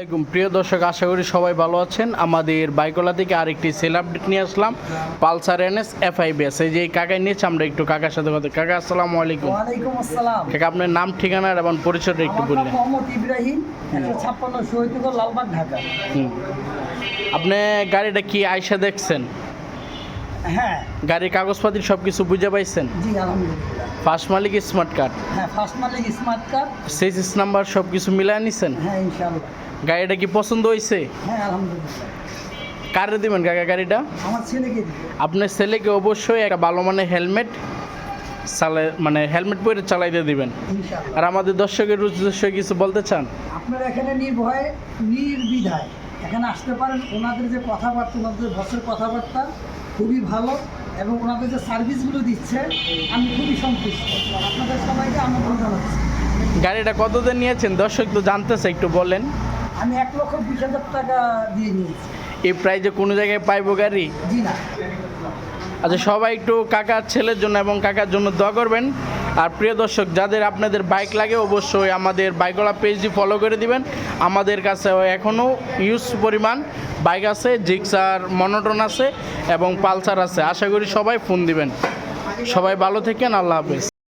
আসসালামাইকুম প্রিয় দর্শক, আশা করি সবাই ভালো আছেন। আমাদের বাইকওয়ালা থেকে আরেকটি সেল আপডেট নিয়ে আসলাম, পালসার এনএস FIBS। এই যে এই কাকাই নিয়েছে, আমরা একটু কাকার সাথে কথা। কাকা আসসালামু আলাইকুম। ওয়ালাইকুম আসসালাম। কাকা আপনার নাম, ঠিকানা এবং পরিচয়টা একটু আমার নাম বললেন। মোহাম্মদ ইব্রাহিম, 156 শহীদনগর, লালবাগ, ঢাকা। আপনি গাড়িটা কি আয়সা দেখছেন? হ্যাঁ, গাড়ির কাগজপাতি সব কিছু বুঝে পাইছেন? জি আলহামদুলিল্লাহ। ফার্স্ট মালিক স্মার্ট কার্ড, হ্যাঁ, ফার্স্ট মালিক স্মার্ট কার্ড। সিএস নাম্বার সব কিছু মিলায় নিছেন? হ্যাঁ ইনশাআল্লাহ। গাড়িটা কি পছন্দ হয়েছে? হ্যাঁ আলহামদুলিল্লাহ। কারে দিবেন কাকা গাড়িটা? আমার ছেলেকে দিবে। আপনার ছেলেকে অবশ্যই একটা ভালো মানের হেলমেট হেলমেট পরে চালাইতে দিবেন। ইনশাআল্লাহ। আর আমাদের দর্শকের উদ্দেশ্যে কিছু বলতে চান? আপনারা এখানে নির্ভয়ে নির্দ্বিধায় এখানে আসতে পারেন। ওনাদের যে কথাবার্তা, ওনাদের বসের কথাবার্তা খুবই ভালো, এবং ওনাদের যে সার্ভিসগুলো দিচ্ছে আমি খুবই সন্তুষ্ট। আপনাদের সবাইকে আমন্ত্রণ জানাচ্ছি। গাড়িটা কতদিন নিয়েছেন? দর্শক তো জানতেছে, একটু বলেন। আমি 1,20,000 টাকা দিয়ে নিয়েছি। এই প্রাইজে কোনো জায়গায় পাইবো গাড়ি? জি না। আচ্ছা, সবাই একটু কাকার ছেলের জন্য এবং কাকার জন্য দোয়া করবেন। আর প্রিয় দর্শক, যাদের আপনাদের বাইক লাগে অবশ্যই আমাদের বাইকওয়ালা পেজটি ফলো করে দিবেন। আমাদের কাছে এখনও ইউজ পরিমাণ বাইক আছে, জিক্সার, মনোটন আছে এবং পালসার আছে। আশা করি সবাই ফোন দিবেন। সবাই ভালো থাকেন, আল্লাহ হাফেজ।